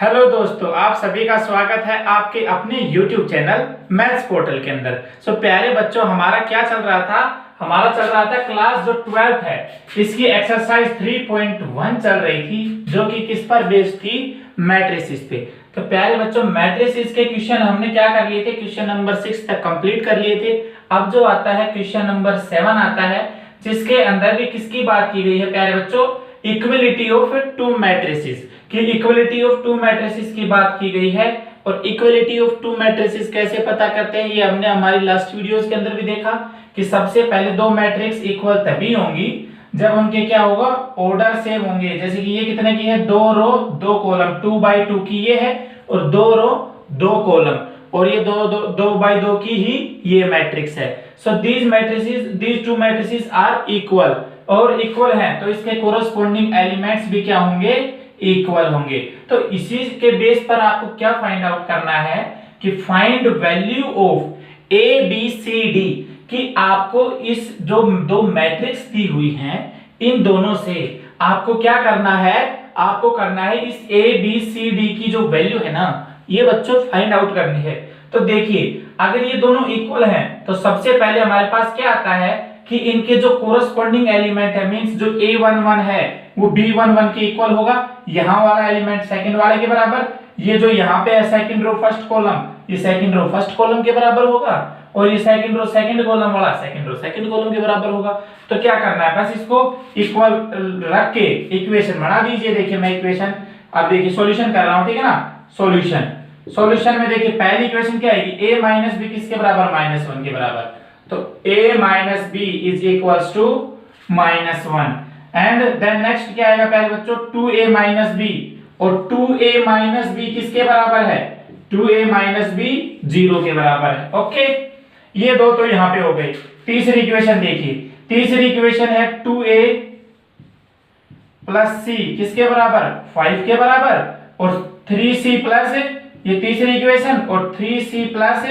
Hello दोस्तों, आप सभी का स्वागत है आपके अपने YouTube चैनल मैथ्स पोर्टल के अंदर। प्यारे बच्चों, हमारा क्या चल रहा था? हमारा चल रहा था क्लास जो 12th है, इसकी एक्सरसाइज 3.1 चल रही थी, जो कि किस पर बेस्ड थी? मैट्रिसेस पे। तो प्यारे बच्चों, मैट्रिसेस के क्वेश्चन हमने क्या कर लिए थे? क्वेश्चन नंबर 6 तक कंप्लीट कर लिए थे। अब जो आता है क्वेश्चन नंबर 7 आता है, जिसके अंदर भी किसकी बात की गई है प्यारे बच्चों? इक्वलिटी ऑफ टू मैट्रिसेस कि इक्वलिटी ऑफ टू मैट्रिसेस की बात की गई है। और इक्वलिटी ऑफ टू मैट्रिसेस कैसे पता करते हैं, ये हमने हमारी लास्ट वीडियोस के अंदर भी देखा कि सबसे पहले दो मैट्रिक्स इक्वल तभी होंगी जब उनके क्या होगा? ऑर्डर सेम होंगे। जैसे कि ये कितने की है? 2 रो 2 कॉलम, 2x2 की ये है, और 2 रो 2 कॉलम, और ये 2x2 की ही ये मैट्रिक्स है। So these two matrices are equal, और इक्वल हैं तो इसके कोरोस्पोंडिंग एलिमेंट्स भी क्या होंगे? इक्वल होंगे। तो इसी के बेस पर आपको क्या फाइंड आउट करना है कि find value of A B C D, कि आपको इस जो दो मैट्रिक्स दी हुई हैं इन दोनों से आपको क्या करना है? आपको करना है इस ए बी सी डी की जो वैल्यू है ना, ये बच्चों फाइंड आउट करनी है। तो देखिए, अगर ये दोनों इक्वल हैं तो सबसे पहले हमारे पास क्या आता है कि इनके जो कोरोस्पोंडिंग एलिमेंट है, मींस जो a11 है वो b11 के इक्वल होगा। यहाँ वाला एलिमेंट सेकंड वाले के बराबर, ये जो यहाँ पे है सेकंड रो फर्स्ट कॉलम, ये सेकंड रो फर्स्ट कॉलम के बराबर होगा, और ये सेकंड रो सेकंड कॉलम वाला सेकंड रो सेकंड कॉलम के बराबर होगा। तो क्या करना है? बस इसको इक्वल रख के इक्वेशन बना दीजिए। देखिए मैं इक्वेशन अब देखिए सॉल्यूशन कर रहा हूँ, ठीक है ना? सॉल्यूशन में देखिए पहली इक्वेशन क्या आएगी? a माइनस बी किसके बराबर? -1 के बराबर। तो a minus B is equals to -1, and then next क्या आएगा प्यारे बच्चों? 2a माइनस बी, और 2a माइनस बी किसके बराबर है? 2a माइनस बी 0 के बराबर है। ओके, ये दो तो यहां पे हो गई। तीसरी इक्वेशन देखिए, तीसरी इक्वेशन है 2a प्लस सी किसके बराबर? 5 के बराबर, और 3c प्लस, ये तीसरी इक्वेशन, और 3c प्लस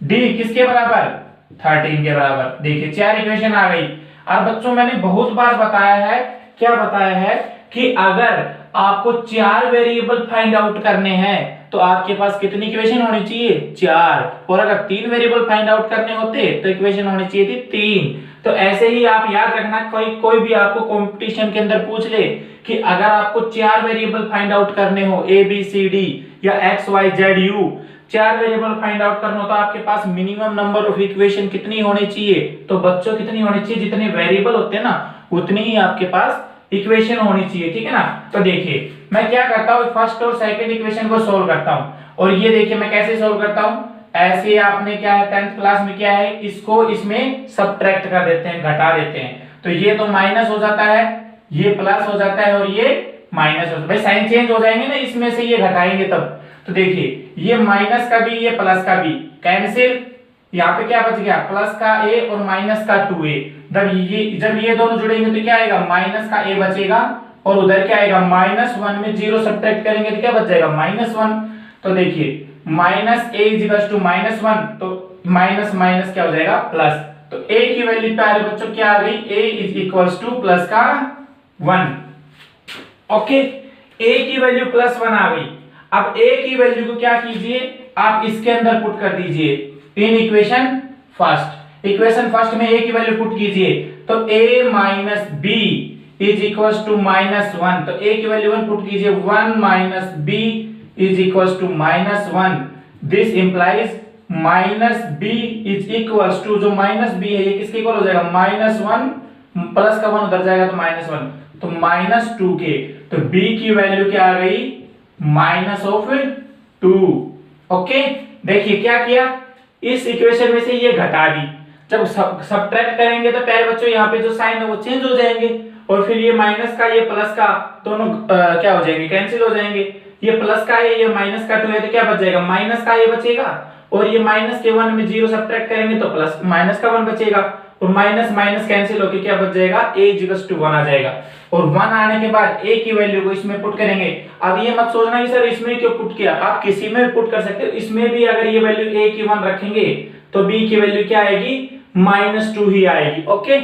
d किसके बराबर? 13 के बराबर। देखिए 4 इक्वेशन आ गई। और बच्चों मैंने बहुत बार बताया है, क्या बताया है कि अगर आपको 4 वेरिएबल फाइंड आउट करने हैं तो आपके पास कितनी इक्वेशन होनी चाहिए? 4। और अगर 3 वेरिएबल फाइंड आउट करने होते तो इक्वेशन होनी चाहिए थी 3। तो ऐसे ही आप याद रखना, कोई भी आपको कंपटीशन के अंदर पूछ ले कि अगर आपको 4 वेरिएबल फाइंड आउट करने हो, ए बी सी डी या X Y Z U, 4 variable find out करना हो तो आपके पास मिनिमम नंबर ऑफ इक्वेशन कितनी होनी चाहिए? तो बच्चों कितनी होनी चाहिए? जितने वेरिएबल होते हैं ना, उतनी ही आपके पास इक्वेशन होनी चाहिए, ठीक है ना? तो देखिए मैं क्या करता हूँ, फर्स्ट और सेकंड इक्वेशन को सोल्व करता हूँ। और ये देखिए मैं कैसे सोल्व करता हूँ। ऐसे आपने क्या है 10th क्लास में क्या है, इसको इसमें सब्ट्रैक्ट कर देते हैं, घटा देते हैं। तो ये तो माइनस हो जाता है, ये प्लस हो जाता है, और ये माइनस हो जाता है। भाई साइन चेंज हो जाएंगे ना, इसमें से ये घटाएंगे तब। तो देखिए ये माइनस का भी, ये प्लस का भी कैंसिल। यहाँ पे क्या बच गया? प्लस का a और माइनस का 2a। जब ये दोनों जुड़ेंगे तो क्या आएगा? माइनस का a बचेगा, और उधर क्या आएगा? -1 में 0 सब्ट्रैक्ट करेंगे तो क्या बच जाएगा? -1। तो देखिए -a इक्वल्स टू -1, तो माइनस माइनस क्या हो जाएगा? प्लस। तो a की वैल्यू प्यारे बच्चों क्या आ गई? a is equals two plus का 1। ओके, a की वैल्यू +1 आ गई। अब a की वैल्यू को क्या कीजिए? आप इसके अंदर पुट कर दीजिए इन इक्वेशन फर्स्ट में a की वैल्यू पुट कीजिए। तो a minus B is equals to -1, तो a की वैल्यू 1 पुट कीजिए। 1 minus B is equals to -1। This implies -b is equals to, जो -b है ये किसके इक्वल हो जाएगा? -1 प्लस का 1 उधर जाएगा तो -1, तो -2 के। तो b की वैल्यू क्या आ गई? -2। ओके, देखिए क्या किया, इस इक्वेशन में से ये घटा दी। जब सब्ट्रैक्ट करेंगे तो प्यारे बच्चों यहाँ पे जो साइन है वो चेंज हो जाएंगे, और फिर ये माइनस का ये प्लस का दोनों क्या हो जाएंगे? कैंसिल हो जाएंगे। ये प्लस का है, ये माइनस का 2 है, तो क्या बच जाएगा? माइनस का ये बचेगा, और ये माइनस के 1 में 0 सब्ट्रैक्ट करेंगे तो प्लस माइनस का 1 बचेगा, और माइनस माइनस कैंसिल होके क्या बच जाएगा? a इक्वल्स टू 1 आ जाएगा। और 1 आने के बाद a की वैल्यू को इसमें पुट करेंगे। अब ये मत सोचना कि सर इसमें क्यों पुट किया, आप किसी में भी पुट कर सकते हो। इसमें भी अगर ये वैल्यू a की 1 रखेंगे तो b की वैल्यू क्या आएगी? -2 ही आएगी। ओके,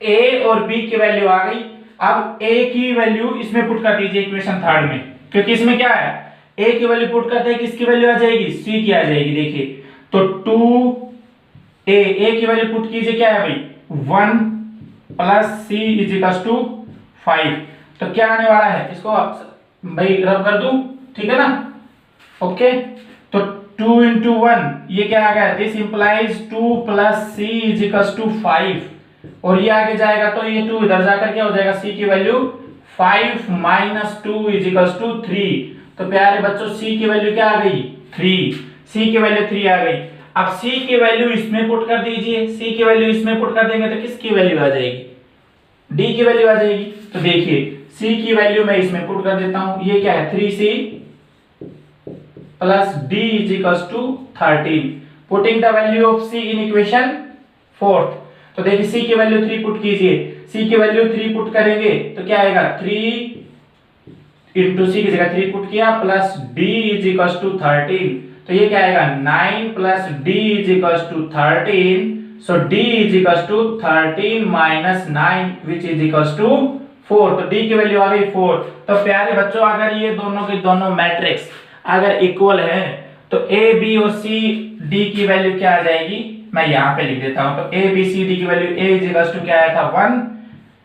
a और b की वैल्यू आ गई। अब a की वैल्यू इसमें पुट कर दीजिए इक्वेशन थर्ड में। क्योंकि इसमें क्या है, ए की वैल्यू पुट करते हैं, किसकी वैल्यू आ जाएगी, सी की आ जाएगी। देखिए तो 2a की वैल्यू पुट कीजिए, क्या है भाई 1 plus C is equal to 5। तो क्या आने वाला है, इसको भाई रब कर दूं, ठीक है ना, ओके। तो 2 into 1 ये क्या आ गया, this implies 2 plus C is equal to 5, और ये आगे जाएगा तो ये 2 इधर जाकर क्या हो जाएगा, सी की value 5 minus 2 is equal to 3। तो प्यारे बच्चों सी की वैल्यू क्या आ गई, 3, सी की वैल्यू 3 आ गई। अब सी की वैल्यू इसमें पुट कर दीजिए, सी की वैल्यू इसमें पुट कर देंगे तो किसकी वैल्यू आ जाएगी, डी की वैल्यू आ जाएगी। तो देखिए सी की वैल्यू मैं इसमें पुट कर देता हूं, ये क्या है 3c plus D is equal to 13, putting the value of C in equation 4। तो देखिए सी की वैल्यू 3 पुट कीजिए, सी की वैल्यू 3 पुट करेंगे तो क्या आएगा, 3 इंटू सी की जगह 3 पुट किया plus D is equal to 13, तो ये क्या आएगा 9 plus D is equal to 13। So D is equal to 13 minus 9 which is equal to 4। तो डी की वैल्यू आ गई 4। तो प्यारे बच्चों अगर ये दोनों के दोनों मैट्रिक्स अगर इक्वल है तो ए बी और सी डी की वैल्यू क्या आ जाएगी, मैं यहाँ पे लिख देता हूं। तो ए बी सी डी की value A is equal to क्या आया था 1,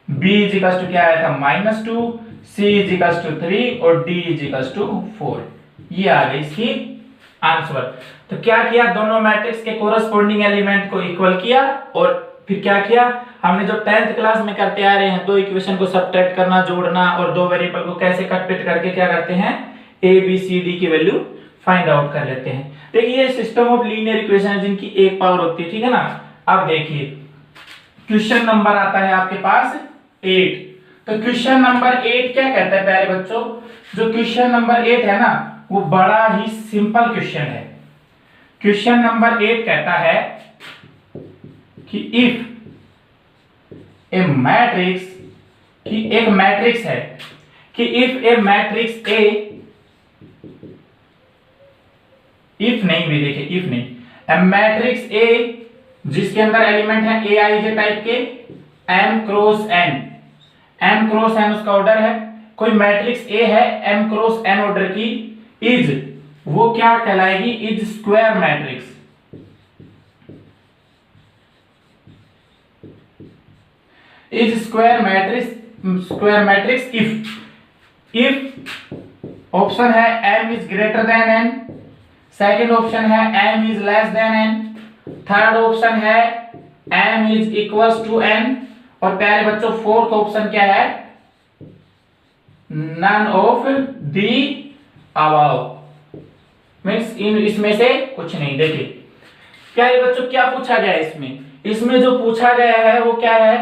बी इज इक्वल टू क्या आया था -2, सी इज इक्वल टू 3 और डी इज इक्वल टू 4। ये आ गई इसकी आंसर। तो क्या किया, दोनों मैट्रिक्स के कोरस्पॉन्डिंग एलिमेंट को इक्वल किया और फिर क्या किया, हमने जो 10th क्लास में करते आ रहे हैं, दो इक्वेशन को सब्ट्रैक्ट करना, जोड़ना और दो वेरिएबल को कैसे कट पिट करके क्या करते हैं, ए बी सी डी की वैल्यू फाइंड आउट कर लेते हैं। देखिए ये सिस्टम ऑफ लीनियर इक्वेशन है जिनकी एक पावर होती है, ठीक है ना। अब देखिए क्वेश्चन नंबर आता है आपके पास 8। तो क्वेश्चन नंबर 8 क्या कहता है प्यारे बच्चों, जो क्वेश्चन नंबर 8 है ना वो बड़ा ही सिंपल क्वेश्चन है। क्वेश्चन नंबर 8 कहता है कि इफ ए मैट्रिक्स, कि एक मैट्रिक्स है, कि if A matrix A, if नहीं भी देखिए, इफ नहीं, ए मैट्रिक्स ए जिसके अंदर एलिमेंट है ए आई जे टाइप के m cross n, m cross n उसका ऑर्डर है, कोई मैट्रिक्स ए है m क्रॉस n ऑर्डर की, इज वो क्या कहलाएगी, is square matrix. Is square matrix if option है m is greater than n, second option है m is less than n, third option है m is equals to n, और प्यारे बच्चों फोर्थ ऑप्शन क्या है, none of the above, means इसमें से कुछ नहीं। देखिए प्यारे बच्चों क्या पूछा गया है इसमें जो पूछा गया है वो क्या है,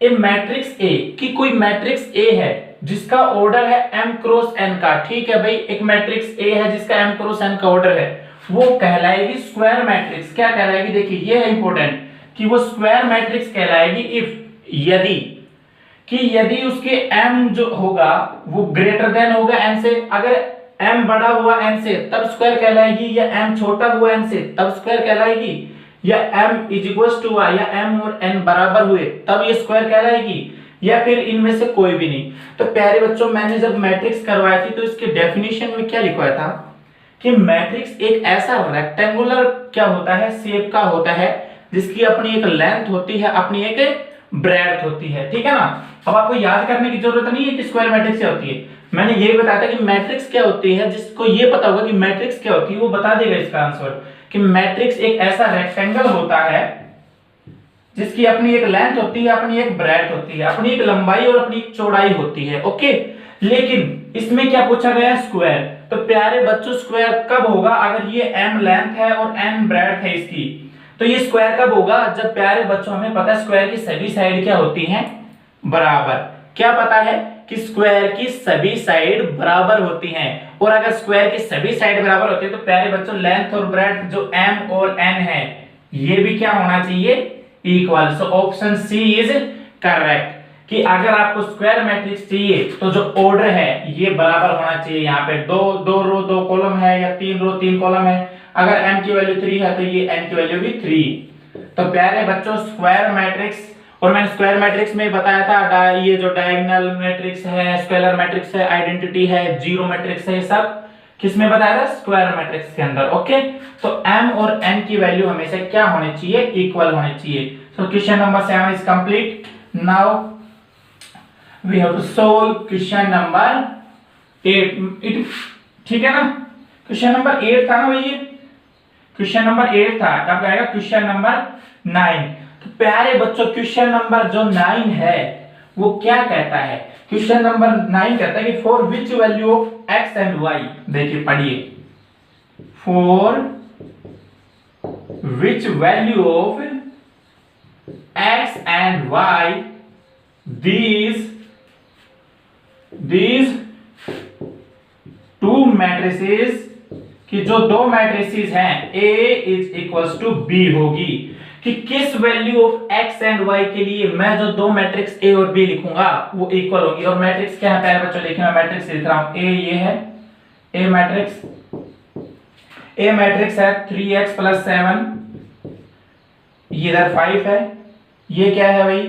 ए मैट्रिक्स ए, कि कोई मैट्रिक्स ए है जिसका ऑर्डर है m क्रॉस n का, ठीक है भाई, एक मैट्रिक्स ए है जिसका m क्रॉस n का ऑर्डर है, वो कहलाएगी स्क्वायर मैट्रिक्स। क्या कहलाएगी, देखिए ये है इंपॉर्टेंट, कि वो स्क्वायर मैट्रिक्स कहलाएगी इफ, यदि, कि यदि उसके m जो होगा वो ग्रेटर देन होगा n से, अगर m बड़ा हुआ n से तब स्क्वायर कहलाएगी, या m छोटा हुआ n से तब स्क्वायर कहलाएगी, या m is equal to y, या m और n बराबर हुए तब ये स्क्वायर कहलाएगी, या फिर इनमें से कोई भी नहीं। तो प्यारे बच्चों मैंने जब मैट्रिक्स करवाई थी तो इसके डेफिनेशन में क्या लिखवाया था कि मैट्रिक्स एक ऐसा रेक्टेंगुलर क्या होता है, शेप का होता है, जिसकी अपनी एक लेंथ होती है, अपनी एक ब्रेड्थ होती है, ठीक है ना। अब आपको याद करने की जरूरत नहीं है कि स्क्वायर मैट्रिक्स क्या होती है, मैंने ये बताया था कि मैट्रिक्स क्या होती है। जिसको ये पता होगा कि मैट्रिक्स क्या होती है वो बता देगा इसका आंसर, कि मैट्रिक्स एक ऐसा रेक्टेंगल होता है जिसकी अपनी एक लेंथ होती है, अपनी एक ब्रेड्थ होती है, अपनी एक लंबाई और अपनी एक चौड़ाई होती है, ओके। लेकिन इसमें क्या पूछा गया है, स्क्वायर। तो प्यारे बच्चों स्क्वायर कब होगा, अगर ये m लेंथ है और n ब्रेड्थ है इसकी, तो ये स्क्वायर कब होगा, जब प्यारे बच्चों हमें पता है स्क्वायर की सभी साइड क्या होती हैं, बराबर। क्या पता है कि स्क्वायर की सभी साइड बराबर होती हैं, और अगर स्क्वायर की सभी साइड बराबर होती है तो प्यारे बच्चों लेंथ और ब्रेड्थ जो m और n है ये भी क्या होना चाहिए, equal. So option C is correct, कि अगर आपको स्क्वायर मैट्रिक्स चाहिए तो जो ऑर्डर है ये बराबर होना चाहिए। यहाँ पे दो रो 2 कॉलम है, या 3 रो 3 कॉलम है, अगर m की वैल्यू 3 है तो ये n की वैल्यू भी 3। तो प्यारे बच्चों स्क्वायर मैट्रिक्स और मैंने स्क्वायर मैट्रिक्स में बताया था ये जो डायगोनल मैट्रिक्स है, स्केलर मैट्रिक्स है, आइडेंटिटी है, जीरो मैट्रिक्स है, ये सब किस में बताया था? स्क्वायर मैट्रिक्स के अंदर। ओके, तो m और n की वैल्यू हमेशा क्या होनी चाहिए? इक्वल होनी चाहिए। So question number 7 is complete. Now we have to solve question number 8। ठीक है ना? क्वेश्चन नंबर 8 था ना भाई, ये क्वेश्चन नंबर 8 था। अब आएगा क्वेश्चन नंबर 9। तो प्यारे बच्चों, क्वेश्चन नंबर जो 9 है वो क्या कहता है? क्वेश्चन नंबर 9 कहता है कि for which value of x and y, देखिए पढ़िए, for which value of x and y these two matrices, कि जो दो मैट्रिसेस हैं A is equals to B होगी, कि किस value of x and y के लिए मैं जो दो मैट्रिक्स A और B लिखूंगा वो इक्वल होगी। और मैट्रिक्स क्या है प्यारे बच्चों? देखिए मैं मैट्रिक्स लिख रहा हूं, A ये है A मैट्रिक्स है 3x + 7, ये इधर 5 है, ये क्या है भाई?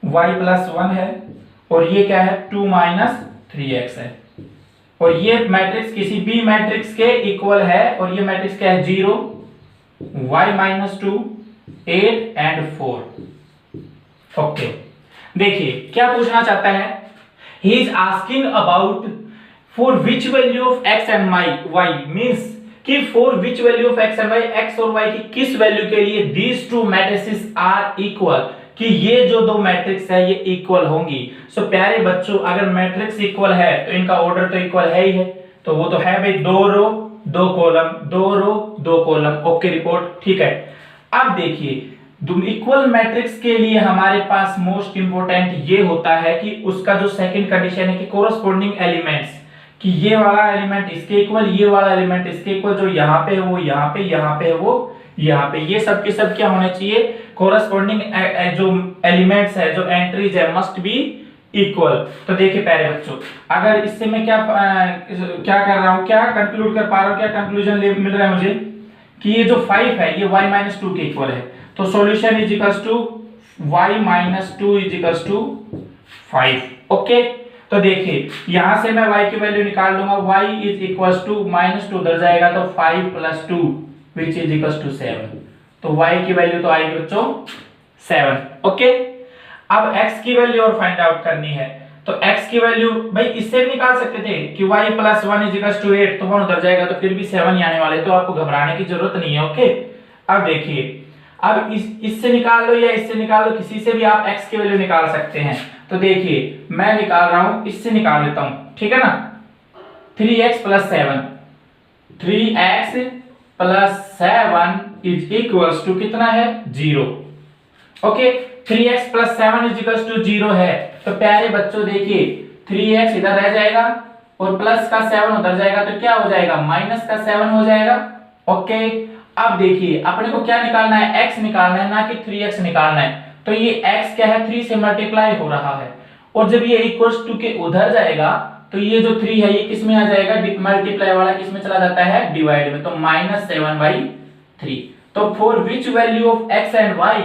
y + 1 है, और ये क्या है? 2 - 3x है। और ये मैट्रिक्स किसी भी मैट्रिक्स के इक्वल है, और ये मैट्रिक्स क्या है? 0 y - 2 8 एंड 4। ओके, देखिए क्या पूछना चाहता है? He is asking about for which value of x and y means कि for which value of x and y, x और y की किस वैल्यू के लिए these two matrices are equal, कि ये जो दो मैट्रिक्स है ये इक्वल होंगी। सो प्यारे बच्चों, अगर मैट्रिक्स इक्वल है तो इनका ऑर्डर तो इक्वल है ही है, तो वो तो है भाई 2 रो 2 कॉलम, 2 रो 2 कॉलम। ओके रिपोर्ट, ठीक है। अब देखिए इक्वल मैट्रिक्स के लिए हमारे पास मोस्ट इंपोर्टेंट ये होता है कि उसका जो सेकंड कंडीशन है कि कोरस्पॉन्डिंग एलिमेंट्स, कि ये वाला एलिमेंट इसके इक्वल, ये वाला एलिमेंट इसके इक्वल, जो यहाँ पे है वो यहाँ पे, यहाँ पे है वो यहाँ पे, ये सब के सब क्या होने चाहिए? कोरस्पॉन्डिंग जो एलिमेंट्स है, जो एंट्रीज है, मस्ट बी इक्वल। तो देखिए प्यारे बच्चों, अगर इससे मैं क्या कर रहा हूँ, क्या कंक्लूड कर पा रहा हूँ, क्या कंक्लूजन मिल रहा है मुझे कि ये जो 5 है ये y - 2 के इक्वल है। तो solution is equals to y - 2 is equals to 5। Okay, तो देखिए यहां से मैं y की वैल्यू निकाल लूंगा, y इज इक्वल्स टू -2 उधर जाएगा तो 5 + 2 which is equals to 7। तो y की वैल्यू तो आएगी बच्चों 7। ओके, अब x की वैल्यू और फाइंड आउट करनी है। तो x की वैल्यू भाई इससे भी निकाल सकते थे कि y + 1 इज इक्वल्स टू 8, तो 1 उधर जाएगा तो फिर भी 7 ही आने वाले, तो आपको घबराने की जरूरत नहीं है। ओके, अब देखिए, अब इससे निकाल लो या इससे निकाल लो, किसी से भी आप x की वैल्यू निकाल सकते हैं। तो देखिए मैं निकाल रहा हूं, इससे निकाल लेता हूं, ठीक है ना? 3x + 7, 3x + 7 is equals to कितना है? 0। Okay, 3x + 7 is equals to 0 है। तो प्यारे बच्चों देखिए 3x इधर रह जाएगा और प्लस का 7 उधर जाएगा, तो क्या हो जाएगा? माइनस का 7 हो जाएगा। ओके, अब देखिए अपने को क्या निकालना है? x निकालना है, ना कि 3x निकालना है। तो ये x क्या है? 3 से मल्टीप्लाई हो रहा है, और जब ये इक्वल्स टू के उधर जाएगा तो ये जो 3 है ये किस में आ जाएगा? मल्टीप्लाई वाला किस में चला जाता है? डिवाइड में। तो -7/3। तो for which value of x and y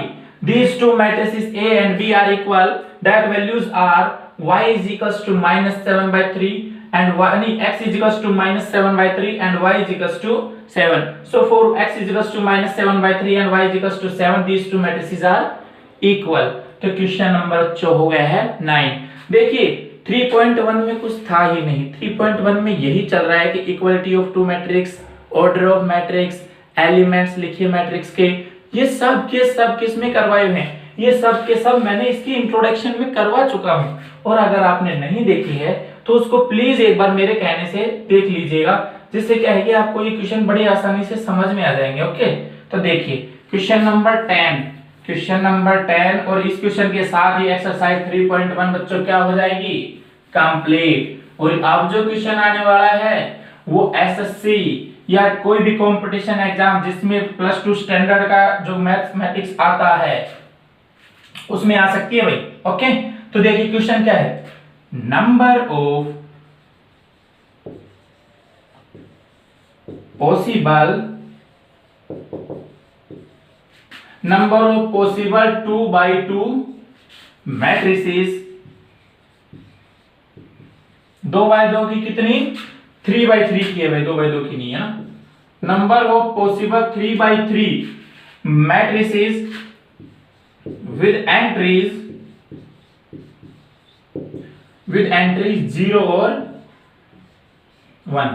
these two matrices A and B are equal, that values are y is equals to -7/3 and x is equals to -7/3 and y is equals to 7. So for x is equals to -7/3 and y is equals to 7, these two matrices are equal. तो question number जो हो गया है 9। देखिए 3.1 में कुछ था ही नहीं, 3.1 में यही चल रहा है कि equality of two matrix, order of matrix, elements लिखिए मैट्रिक्स के, ये सब के सब किस में करवाए हुए हैं? ये सब के सब मैंने इसकी इंट्रोडक्शन में करवा चुका हूं, और अगर आपने नहीं देखी है तो उसको प्लीज एक बार मेरे कहने से देख लीजिएगा, जिससे क्या है कि आपको ये क्वेश्चन बड़ी आसानी से समझ में आ जाएंगे। ओके, तो देखिए क्वेश्चन नंबर 10, और इस क्वेश्चन के साथ ही एक्सरसाइज 3.1 बच्चों क्या हो जाएगी? कंप्लीट। और अब जो क्वेश्चन आने वाला है वो एसएससी या कोई भी कंपटीशन एग्जाम जिसमें +2 स्टैंडर्ड का जो मैथमेटिक्स आता है उसमें आ सकती है भाई। ओके, तो देखिए क्वेश्चन क्या है? Number of number of possible 2x2 matrices, 2x2 की कितनी, 3x3 की है भाई, 2x2 की नहीं है ना। Number of possible 3x3 matrices with entries 0 और 1।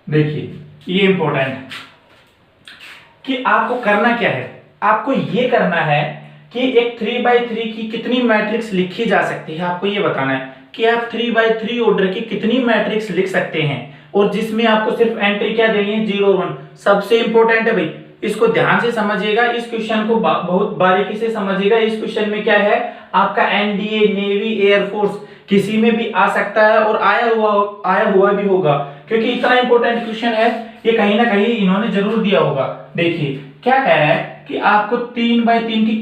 देखिए ये इंपॉर्टेंट है कि आपको करना क्या है, आपको ये करना है कि एक 3x3 की कितनी मैट्रिक्स लिखी जा सकती है। आपको ये बताना है कि आप 3x3 ऑर्डर की कितनी मैट्रिक्स लिख सकते हैं, और जिसमें आपको सिर्फ एंट्री क्या देनी है, 0 और 1। सबसे इंपॉर्टेंट है भाई, इसको ध्यान से समझिएगा, इस क्वेश्चन को बहुत बारीकी से समझिएगा। इस क्वेश्चन में क्या है, आपका एनडीए, नेवी, एयरफोर्स किसी में भी आ सकता है और आया हुआ भी होगा, क्योंकि इतना इंपॉर्टेंट क्वेश्चन है ये, कहीं ना कहीं इन्होंने जरूर दिया होगा। देखिए क्या कह रहा है कि आपको 3x3 की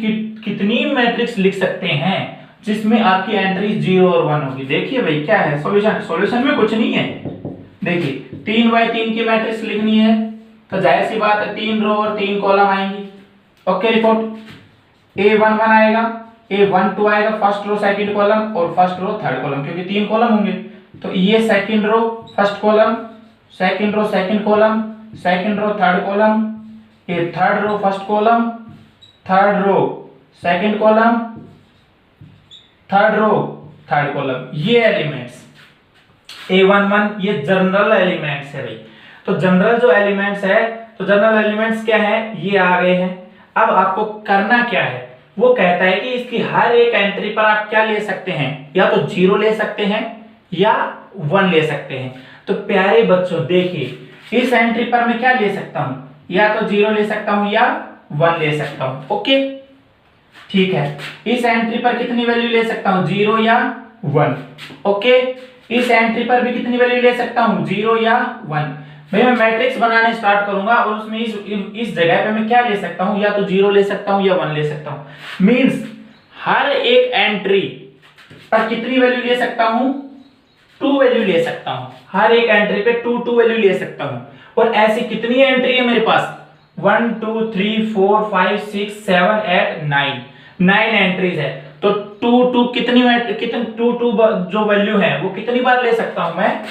कितनी मैट्रिक्स लिख सकते हैं जिसमें आपकी एंट्री 0 और 1 होगी। देखिए भाई क्या है सॉल्यूशन में कुछ नहीं है। देखिए 3x3 की मैट्रिक्स लिखनी है तो जाहिर सी बात है 3 रो और 3 कॉलम आएंगी। ओके रिपोर्ट, A11 आएगा, A12 आएगा फर्स्ट रो सेकंड कॉलम, और फर्स्ट रो थर्ड कॉलम, क्योंकि 3 कॉलम होंगे। तो ये second row first column, second row second column, second row third column, ये third row first column, third row second column, third row third column. ये elements A11 ये general elements है भाई। तो जनरल जो एलिमेंट्स है, तो जनरल एलिमेंट्स क्या है, ये आ गए हैं। अब आपको करना क्या है, वो कहता है कि इसकी हर एक एंट्री पर आप क्या ले सकते हैं, या तो 0 ले सकते हैं या 1 ले सकते हैं। तो प्यारे बच्चों देखिए इस एंट्री पर मैं क्या ले सकता हूं, या तो 0 ले सकता हूं या 1 ले सकता हूं। ओके ठीक है, इस एंट्री पर कितनी वैल्यू ले सकता हूं, 0 या 1। ओके, इस एंट्री पर भी कितनी वैल्यू ले सकता हूं, 0 या 1। भाई मैं मैट्रिक्स बनाने स्टार्ट करूंगा और उसमें इस जगह पे मैं क्या ले सकता हूं, या तो 0 ले सकता हूं या 1 ले सकता हूं। मींस हर एक एंट्री पर कितनी वैल्यू ले सकता हूं, 2 वैल्यू ले सकता हूं। हर एक एंट्री पे 2 वैल्यू ले सकता हूं। और ऐसी कितनी एंट्री है मेरे पास, 1 2 3 4 5 6 7 8 9 एंट्रीज है। तो 2 कितनी 2 जो वैल्यू है वो कितनी बार ले सकता हूं मैं,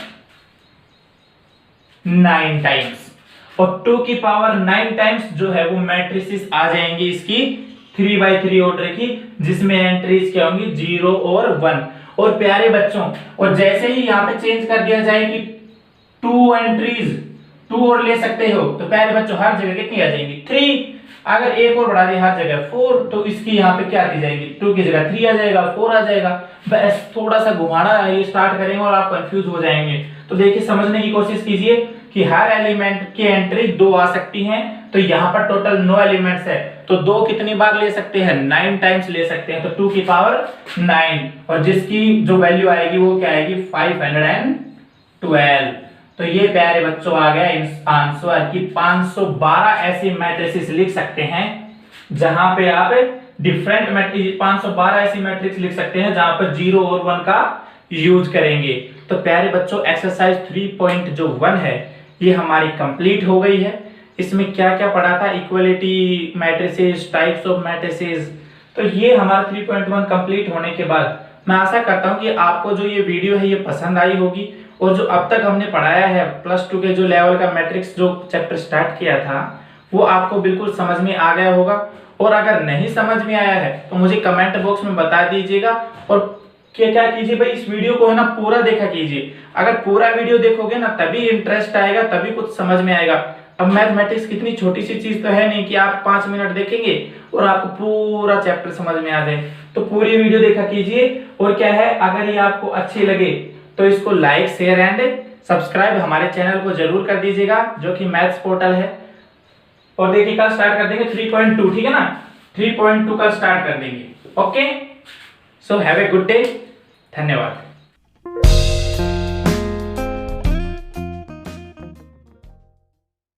9 टाइम्स। और 2 की पावर 9 टाइम्स जो है वो मैट्रिसेस आ जाएंगी इसकी 3x3 ऑर्डर की, जिसमें एंट्रीज क्या होंगी, 0 और 1। और प्यारे बच्चों, और जैसे ही यहाँ पे चेंज कर दिया जाए कि 2 एंट्रीज 2 और ले सकते हो, तो प्यारे बच्चों हर जगह कितनी आ जाएंगी, 3। अगर एक और बढ़ा दिया हर जगह 4, तो इसकी यहाँ पे क्या दी जाएगी, 2 की जगह 3 आ जाएगा, 4 आ जाएगा। बस थोड़ा सा घुमाना ये स्टार्ट करेंगे और आप कंफ्यूज हो जाएंगे। तो देखिए समझने की कोशिश कीजिए कि हर एलिमेंट की एंट्री 2 आ सकती हैं। तो यहाँ पर टोटल 9 एलिमेंट्स है, तो 2 कितनी बार ले सकते हैं, 9 टाइम्स ले सकते हैं। तो 2 की पावर 9, और जिसकी जो वैल्यू आएगी वो क्या आएगी, 512। तो ये प्यारे बच्चों आ गया आंसर कि 512 ऐसी मैट्रिसेस लिख सकते हैं जहां पे आप डिफरेंट मैट्रिक्स, 512 ऐसी मैट्रिक्स लिख सकते हैं जहां पर 0 और 1 का यूज करेंगे। तो प्यारे बच्चों एक्सरसाइज 3.1 है ये हमारी कंप्लीट हो गई है। इसमें क्या क्या पढ़ा था, equality matrices, types of matrices. तो ये हमारा 3.1 कंप्लीट होने के बाद मैं आशा करता हूं कि आपको जो ये वीडियो है ये पसंद आई होगी, और जो अब तक हमने पढ़ाया है +2 के जो लेवल का मैट्रिक्स जो चैप्टर स्टार्ट किया था वो आपको बिल्कुल समझ में आ गया होगा। और अगर नहीं समझ में आया है तो मुझे कमेंट बॉक्स में बता दीजिएगा। और क्या कीजिए भाई, इस वीडियो को है ना पूरा देखा कीजिए। अगर पूरा वीडियो देखोगे ना तभी इंटरेस्ट आएगा, तभी कुछ समझ में आएगा। अब मैथमेटिक्स कितनी छोटी सी चीज तो है नहीं कि आप 5 मिनट देखेंगे और आपको पूरा चैप्टर समझ में आ जाए। तो पूरी वीडियो देखा कीजिए। और क्या है, अगर ये आपको अच्छी लगे तो इसको लाइक, शेयर एंड सब्सक्राइब हमारे चैनल को जरूर कर दीजिएगा, जो कि मैथ्स पोर्टल है। और देखिए कल स्टार्ट कर देंगे 3.2, ठीक है ना, 3.2 का स्टार्ट कर देंगे। Okay, so have a good day, धन्यवाद।